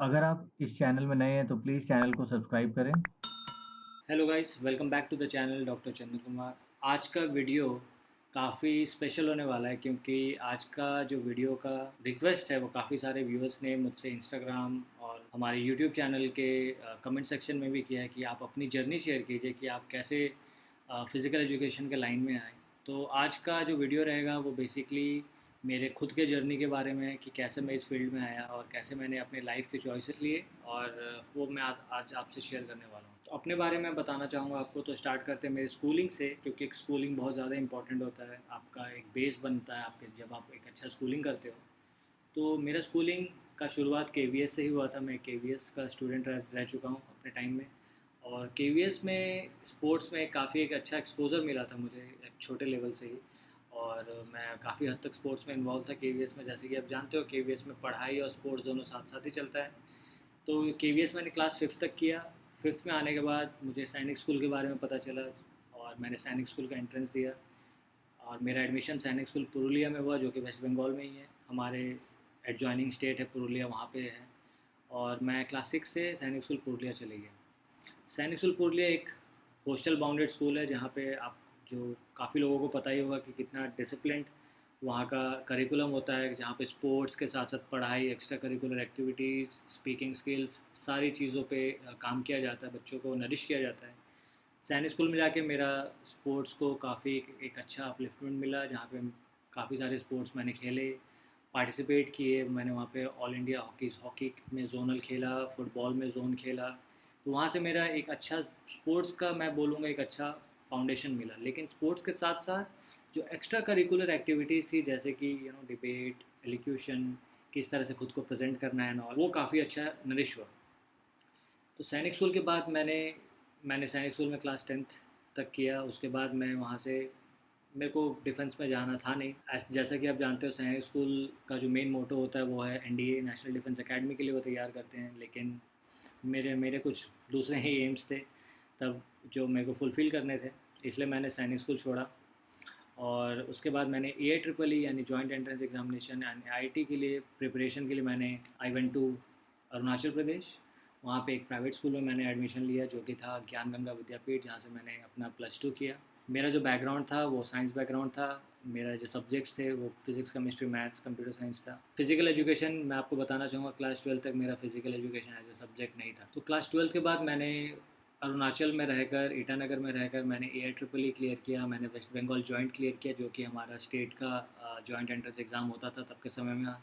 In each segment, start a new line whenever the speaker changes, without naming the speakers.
अगर आप इस चैनल में नए हैं तो प्लीज़ चैनल को सब्सक्राइब करें।
Hello guys, welcome back to the channel doctor Chandra Kumar. आज का वीडियो काफ़ी स्पेशल होने वाला है क्योंकि आज का जो वीडियो का रिक्वेस्ट है वो काफ़ी सारे व्यूअर्स ने मुझसे इंस्टाग्राम और हमारे यूट्यूब चैनल के कमेंट सेक्शन में भी किया है कि आप अपनी जर्नी शेयर कीजिए कि आप कैसे फ़िज़िकल एजुकेशन के लाइन में आए। तो आज का जो वीडियो रहेगा वो बेसिकली मेरे खुद के जर्नी के बारे में है कि कैसे मैं इस फील्ड में आया और कैसे मैंने अपने लाइफ के चॉइसेस लिए और वो मैं आज आपसे शेयर करने वाला हूँ। तो अपने बारे में बताना चाहूँगा आपको। तो स्टार्ट करते हैं मेरी स्कूलिंग से, क्योंकि एक स्कूलिंग बहुत ज़्यादा इंपॉर्टेंट होता है, आपका एक बेस बनता है आपके जब आप एक अच्छा स्कूलिंग करते हो। तो मेरा स्कूलिंग का शुरुआत केवीएस से ही हुआ था। मैं केवीएस का स्टूडेंट रह चुका हूँ अपने टाइम में। और केवीएस में स्पोर्ट्स में काफ़ी एक अच्छा एक्सपोज़र मिला था मुझे एक छोटे लेवल से ही। और मैं काफ़ी हद तक स्पोर्ट्स में इन्वॉल्व था केवीएस में। जैसे कि आप जानते हो केवीएस में पढ़ाई और स्पोर्ट्स दोनों साथ साथ ही चलता है। तो केवीएस मैंने क्लास फिफ्थ तक किया। फिफ्थ में आने के बाद मुझे सैनिक स्कूल के बारे में पता चला और मैंने सैनिक स्कूल का एंट्रेंस दिया। और मेरा एडमिशन सैनिक स्कूल पुरुलिया में हुआ, जो कि वेस्ट बंगाल में ही है। हमारे एडजॉइनिंग स्टेट है पुरुलिया, वहाँ पे है। और मैं क्लास सिक्स से सैनिक स्कूल पुरुलिया चले गया। सैनिक स्कूल पुरुलिया एक पोस्टल बाउंडेड स्कूल है जहाँ पे आप जो काफ़ी लोगों को पता ही होगा कि कितना डिसिप्लिन्ड वहाँ का करिकुलम होता है, जहाँ पे स्पोर्ट्स के साथ साथ पढ़ाई, extra curricular activities, speaking skills, सारी चीज़ों पे काम किया जाता है, बच्चों को नरिश किया जाता है। सैनिक स्कूल में जाके मेरा स्पोर्ट्स को काफ़ी एक अच्छा अपलिफ्टमेंट मिला, जहाँ पे काफ़ी सारे स्पोर्ट्स मैंने खेले, पार्टिसिपेट किए। मैंने वहाँ पे ऑल इंडिया हॉकी में ज़ोनल खेला, फुटबॉल में ज़ोन खेला। तो वहाँ से मेरा एक अच्छा स्पोर्ट्स का, मैं बोलूँगा, एक अच्छा फाउंडेशन मिला। लेकिन स्पोर्ट्स के साथ साथ जो एक्स्ट्रा करिकुलर एक्टिविटीज़ थी, जैसे कि डिबेट, एलिक्यूशन, किस तरह से खुद को प्रेजेंट करना है और वो काफ़ी अच्छा नरिश हुआ। तो सैनिक स्कूल के बाद मैंने सैनिक स्कूल में क्लास टेंथ तक किया। उसके बाद मैं वहाँ से, मेरे को डिफेंस में जाना था नहीं। जैसा कि आप जानते हो सैनिक स्कूल का जो मेन मोटो होता है वो है एनडीए, नेशनल डिफेंस एकेडमी के लिए वो तैयार करते हैं। लेकिन मेरे मेरे कुछ दूसरे ही एम्स थे तब जो मेरे को फुलफ़िल करने थे, इसलिए मैंने सैनिक स्कूल छोड़ा। और उसके बाद मैंने ए ट्रिपल ई यानी जॉइंट एंट्रेंस एग्जामिनेशन यानी आईआईटी के लिए प्रिपरेशन के लिए मैंने I went to Arunachal Pradesh. वहाँ पे एक प्राइवेट स्कूल में मैंने एडमिशन लिया, जो कि था ज्ञान गंगा विद्यापीठ, जहाँ से मैंने अपना प्लस टू किया। मेरा जो बैकग्राउंड था वो साइंस बैकग्राउंड था। मेरा जो सब्जेक्ट्स थे वो physics, chemistry, maths, computer science था। फिजिकल एजुकेशन मैं आपको बताना चाहूँगा, क्लास ट्वेल्थ तक मेरा physical education as a subject नहीं था। तो क्लास ट्वेल्थ के बाद मैंने अरुणाचल में रहकर, ईटानगर में रहकर मैंने ए आई ट्रिपल ई क्लियर किया। मैंने वेस्ट बंगाल जॉइंट क्लियर किया, जो कि हमारा स्टेट का जॉइंट एंट्रेंस एग्ज़ाम होता था तब के समय में।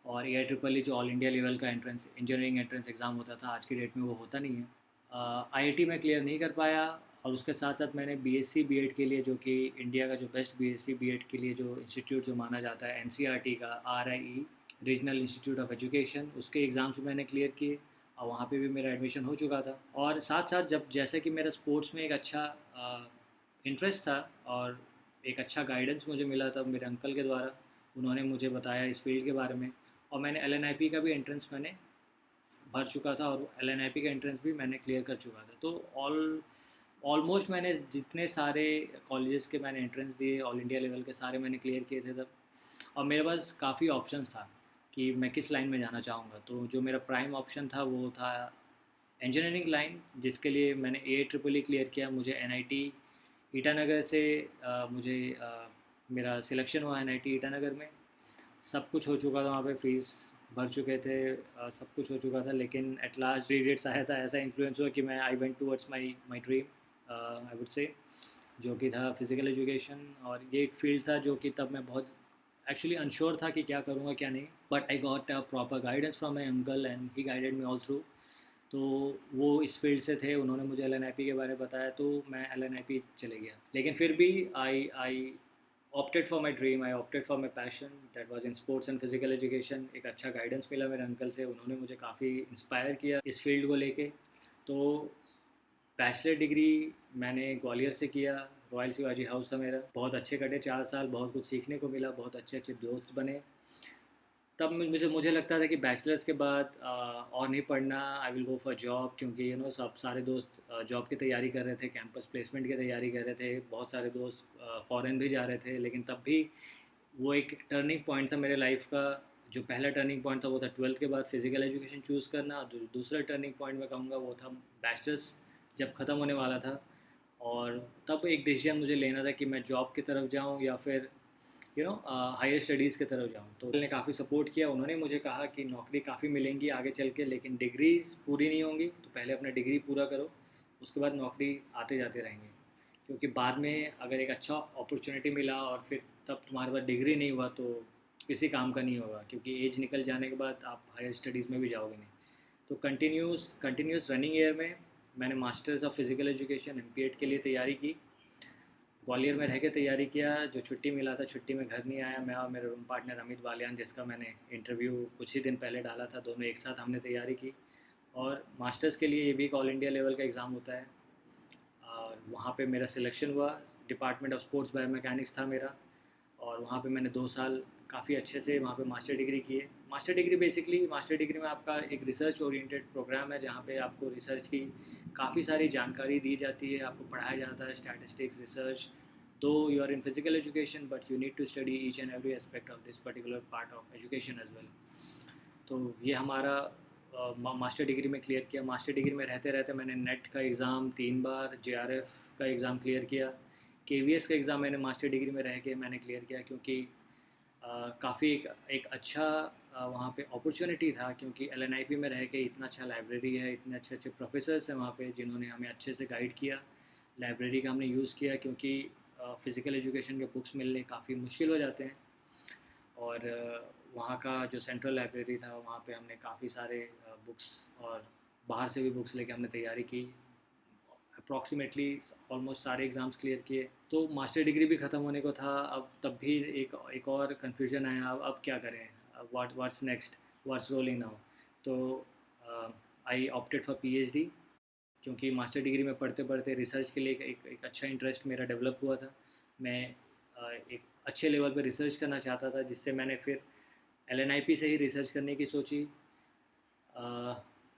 और ए आई ट्रिपल ई जो ऑल इंडिया लेवल का एंट्रेंस इंजीनियरिंग एंट्रेंस एग्ज़ाम होता था, आज की डेट में वो होता नहीं है। आईआईटी में क्लियर नहीं कर पाया। और उसके साथ साथ मैंने बीएससी बीएड के लिए, जो कि इंडिया का जो बेस्ट बीएससी बीएड के लिए जो इंस्टीट्यूट जो माना जाता है एनसीईआरटी का, RIE, regional institute of education, उसके एग्ज़ाम्स भी मैंने क्लियर किए और वहाँ पे भी मेरा एडमिशन हो चुका था। और साथ साथ जब जैसे कि मेरा स्पोर्ट्स में एक अच्छा इंटरेस्ट था और एक अच्छा गाइडेंस मुझे मिला तब मेरे अंकल के द्वारा, उन्होंने मुझे बताया इस फील्ड के बारे में। और मैंने एलएनआईपी का भी एंट्रेंस मैंने भर चुका था और एलएनआईपी का एंट्रेंस भी मैंने क्लियर कर चुका था। तो ऑलमोस्ट मैंने जितने सारे कॉलेजेस के मैंने एंट्रेंस दिए ऑल इंडिया लेवल के, सारे मैंने क्लियर किए थे तब। और मेरे पास काफ़ी ऑप्शंस था कि मैं किस लाइन में जाना चाहूँगा। तो जो मेरा प्राइम ऑप्शन था वो था इंजीनियरिंग लाइन, जिसके लिए मैंने ए ट्रिपल ई क्लियर किया। मुझे एनआईटी ईटानगर से मुझे मेरा सिलेक्शन हुआ एनआईटी ईटानगर में। सब कुछ हो चुका था वहाँ पे, फीस भर चुके थे, सब कुछ हो चुका था। लेकिन एट लास्ट पीरियड्स आया था, ऐसा इन्फ्लुएंस हुआ कि मैं I went towards my my dream, I would say, जो कि था फिज़िकल एजुकेशन। और ये एक फील्ड था जो कि तब मैं बहुत एक्चुअली अनश्योर था कि क्या करूँगा क्या नहीं। But I got a proper guidance from my uncle and he guided me all through. तो वो इस फील्ड से थे, उन्होंने मुझे एलएनआईपी के बारे में बताया, तो मैं एलएनआईपी चले गया। लेकिन फिर भी आई आई opted for my dream, I opted for my passion that was in sports and physical education। एक अच्छा गाइडेंस मिला मेरे अंकल से, उन्होंने मुझे काफ़ी इंस्पायर किया इस फील्ड को लेके। तो बैचलर डिग्री मैंने ग्वालियर से किया, रॉयल शिवाजी हाउस था मेरा। बहुत अच्छे कटे 4 साल, बहुत कुछ सीखने को मिला, बहुत अच्छे अच्छे दोस्त बने। तब मुझे मुझे लगता था कि बैचलर्स के बाद और नहीं पढ़ना, I will go for job, क्योंकि सब सारे दोस्त जॉब की तैयारी कर रहे थे, कैंपस प्लेसमेंट की तैयारी कर रहे थे, बहुत सारे दोस्त फॉरेन भी जा रहे थे। लेकिन तब भी वो एक टर्निंग पॉइंट था मेरे लाइफ का, जो पहला टर्निंग पॉइंट था वो था 12th के बाद फ़िज़िकल एजुकेशन चूज़ करना, और दूसरा टर्निंग पॉइंट मैं कहूँगा वो था बैचलर्स जब ख़त्म होने वाला था। और तब एक डिसीजन मुझे लेना था कि मैं जॉब की तरफ जाऊँ या फिर हायर स्टडीज़ की तरफ जाऊँ। तो उन्होंने काफ़ी सपोर्ट किया, उन्होंने मुझे कहा कि नौकरी काफ़ी मिलेंगी आगे चल के, लेकिन डिग्रीज पूरी नहीं होंगी, तो पहले अपना डिग्री पूरा करो, उसके बाद नौकरी आते जाते रहेंगे। क्योंकि बाद में अगर एक अच्छा अपॉर्चुनिटी मिला और फिर तब तुम्हारे पास डिग्री नहीं हुआ तो किसी काम का नहीं होगा, क्योंकि एज निकल जाने के बाद आप हायर स्टडीज़ में भी जाओगे नहीं। तो कंटिन्यूस रनिंग ईयर में मैंने masters of physical education MPEd के लिए तैयारी की। ग्वालियर में रह के तैयारी किया, जो छुट्टी मिला था छुट्टी में घर नहीं आया। मैं और मेरे रूम पार्टनर अमित बालियान, जिसका मैंने इंटरव्यू कुछ ही दिन पहले डाला था, दोनों एक साथ हमने तैयारी की। और मास्टर्स के लिए ये भी एक ऑल इंडिया लेवल का एग्ज़ाम होता है, और वहाँ पे मेरा सिलेक्शन हुआ। डिपार्टमेंट ऑफ स्पोर्ट्स बायोमैकेनिक्स था मेरा, और वहाँ पे मैंने 2 साल काफ़ी अच्छे से वहाँ पे मास्टर डिग्री की है। मास्टर डिग्री में आपका एक रिसर्च ओरिएंटेड प्रोग्राम है, जहाँ पे आपको रिसर्च की काफ़ी सारी जानकारी दी जाती है, आपको पढ़ाया जाता है statistics research. Though you are in physical education but you need to study each and every aspect of this particular part of education as well. तो ये हमारा मास्टर डिग्री में क्लियर किया। मास्टर डिग्री में रहते रहते मैंने नेट का एग्ज़ाम 3 बार, जेआरएफ का एग्ज़ाम क्लियर किया, केवीएस का एग्ज़ाम मैंने मास्टर डिग्री में रह के मैंने क्लियर किया, क्योंकि काफ़ी एक अच्छा वहाँ पे अपॉर्चुनिटी था, क्योंकि एलएनआईपी में रह के इतना अच्छा लाइब्रेरी है, इतने अच्छे अच्छे प्रोफेसर्स हैं वहाँ पे जिन्होंने हमें अच्छे से गाइड किया। लाइब्रेरी का हमने यूज़ किया, क्योंकि फ़िज़िकल एजुकेशन के बुक्स मिलने काफ़ी मुश्किल हो जाते हैं। और वहाँ का जो सेंट्रल लाइब्रेरी था वहाँ पे हमने काफ़ी सारे बुक्स और बाहर से भी बुक्स लेके हमने तैयारी की। अप्रॉक्सीमेटली ऑलमोस्ट सारे एग्ज़ाम्स क्लियर किए। तो मास्टर डिग्री भी ख़त्म होने को था। अब तब भी एक और कन्फ्यूजन आया, अब क्या करें, what's next, what's rolling now. तो आई ऑप्टेड फॉर पीएचडी, क्योंकि मास्टर डिग्री में पढ़ते पढ़ते रिसर्च के लिए एक अच्छा इंटरेस्ट मेरा डेवलप हुआ था। मैं एक अच्छे लेवल पर रिसर्च करना चाहता था, जिससे मैंने फिर एलएनआईपी से ही रिसर्च करने की सोची।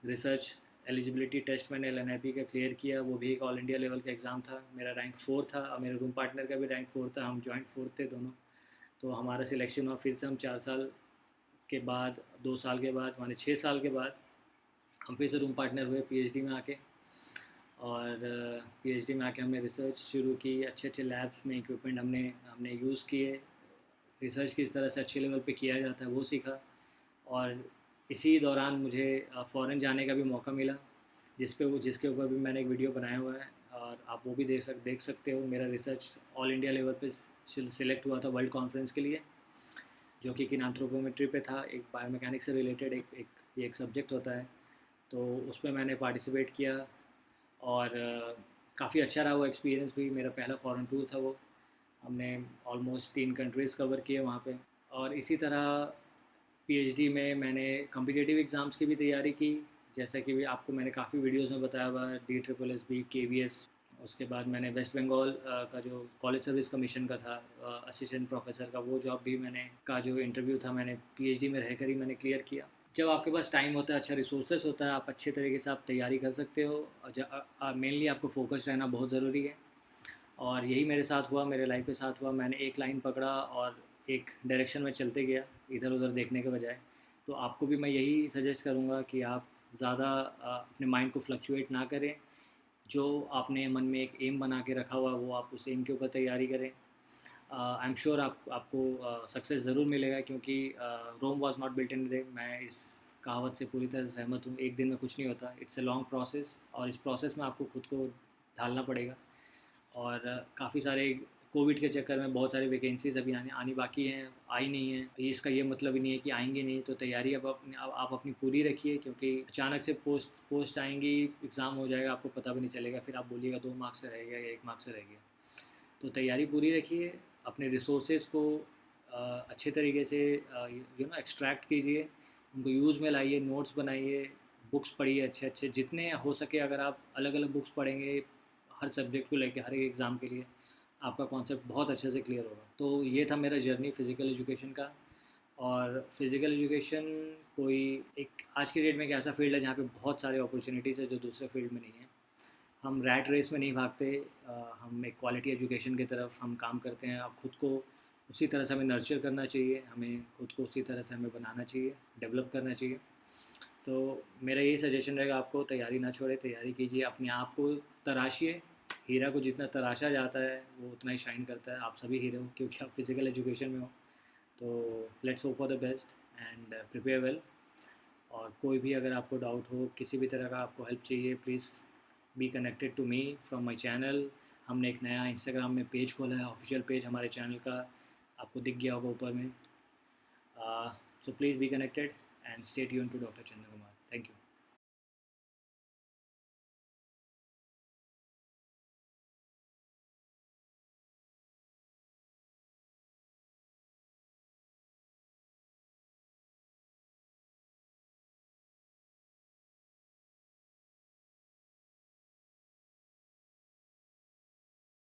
रिसर्च एलिजिबिलिटी टेस्ट मैंने एलएनआईपी का क्लियर किया, वो भी एक ऑल इंडिया लेवल का एग्ज़ाम था। मेरा रैंक 4 था, और मेरे रूम पार्टनर का भी रैंक 4 था, हम जॉइंट 4 थे दोनों। तो हमारा सिलेक्शन हुआ, फिर से हम 4 साल के बाद, 2 साल के बाद, माने 6 साल के बाद हम फिर से रूम पार्टनर हुए पीएचडी में आके। और पीएचडी में आके हमने रिसर्च शुरू की, अच्छे अच्छे लैब्स में इक्विपमेंट हमने हमने यूज़ किए, रिसर्च किस तरह से अच्छे लेवल पे किया जाता है वो सीखा। और इसी दौरान मुझे फ़ॉरेन जाने का भी मौका मिला, जिसके ऊपर भी मैंने एक वीडियो बनाया हुआ है, और आप वो भी देख सकते हो। मेरा रिसर्च ऑल इंडिया लेवल पे सिलेक्ट हुआ था वर्ल्ड कॉन्फ्रेंस के लिए, जो कि एंथ्रोपोमेट्री पे था, एक बायोमैकेनिक्स से रिलेटेड एक सब्जेक्ट होता है। तो उसमें मैंने पार्टिसिपेट किया, और काफ़ी अच्छा रहा वो एक्सपीरियंस भी। मेरा पहला फॉरेन टूर था वो। हमने ऑलमोस्ट 3 कंट्रीज़ कवर किए वहाँ पे। और इसी तरह पीएचडी में मैंने कॉम्पिटिटिव एग्ज़ाम्स की भी तैयारी की, जैसा कि भी आपको मैंने काफ़ी वीडियोस में बताया हुआ है, DSSS, केवीएस। उसके बाद मैंने वेस्ट बंगाल का जो कॉलेज सर्विस कमीशन का था, असिस्टेंट प्रोफेसर का, वो जॉब भी जो इंटरव्यू था मैंने पीएचडी में रहकर ही मैंने क्लियर किया। जब आपके पास टाइम होता है, अच्छा रिसोर्सेस होता है, आप अच्छे तरीके से आप तैयारी कर सकते हो। और मेनली आपको फोकस रहना बहुत ज़रूरी है, और यही मेरे साथ हुआ, मेरे लाइफ के साथ हुआ। मैंने एक लाइन पकड़ा और एक डायरेक्शन में चलते गया, इधर उधर देखने के बजाय। तो आपको भी मैं यही सजेस्ट करूँगा कि आप ज़्यादा अपने माइंड को फ्लक्चुएट ना करें। जो आपने मन में एक एम बना के रखा हुआ, वो आप उस एम के ऊपर तैयारी करें। आई एम श्योर आपको सक्सेस ज़रूर मिलेगा, क्योंकि Rome was not built in day. मैं इस कहावत से पूरी तरह से सहमत हूँ। एक दिन में कुछ नहीं होता, इट्स अ लॉन्ग प्रोसेस, और इस प्रोसेस में आपको खुद को ढालना पड़ेगा। और काफ़ी सारे कोविड के चक्कर में बहुत सारी वैकेंसीज़ अभी आनी बाकी हैं, आई नहीं है। इसका ये मतलब ही नहीं है कि आएंगे नहीं। तो तैयारी आप अपनी पूरी रखिए, क्योंकि अचानक से पोस्ट आएंगी, एग्ज़ाम हो जाएगा, आपको पता भी नहीं चलेगा, फिर आप बोलिएगा 2 मार्क्स से रह गया या 1 मार्क्स से रह गया। तो तैयारी पूरी रखिए, अपने रिसोर्सेज को अच्छे तरीके से एक्सट्रैक्ट कीजिए, उनको यूज़ में लाइए, नोट्स बनाइए, बुक्स पढ़िए अच्छे अच्छे जितने हो सके। अगर आप अलग अलग बुक्स पढ़ेंगे हर सब्जेक्ट को लेके, हर एक एग्ज़ाम के लिए, आपका कॉन्सेप्ट बहुत अच्छे से क्लियर होगा। तो ये था मेरा जर्नी फ़िज़िकल एजुकेशन का। और फिज़िकल एजुकेशन कोई एक आज की डेट में एक ऐसा फील्ड है जहाँ पे बहुत सारे अपॉर्चुनिटीज़ है जो दूसरे फील्ड में नहीं है। हम रैट रेस में नहीं भागते, हम एक क्वालिटी एजुकेशन की तरफ हम काम करते हैं। आप खुद को उसी तरह से हमें नर्चर करना चाहिए, हमें खुद को उसी तरह से हमें बनाना चाहिए, डेवलप करना चाहिए। तो मेरा यही सजेशन रहेगा आपको, तैयारी ना छोड़े, तैयारी कीजिए, अपने आप को तराशिए। हीरा को जितना तराशा जाता है वो उतना ही शाइन करता है। आप सभी हीरो हो क्योंकि आप फिज़िकल एजुकेशन में हो। तो let's hope for the best and prepare well. और कोई भी अगर आपको डाउट हो, किसी भी तरह का आपको हेल्प चाहिए, please be connected to me from my channel. हमने एक नया इंस्टाग्राम में पेज खोला है, ऑफिशियल पेज हमारे चैनल का, आपको दिख गया होगा ऊपर में। So please be connected and stay tuned to doctor Chandra Kumar. Thank you.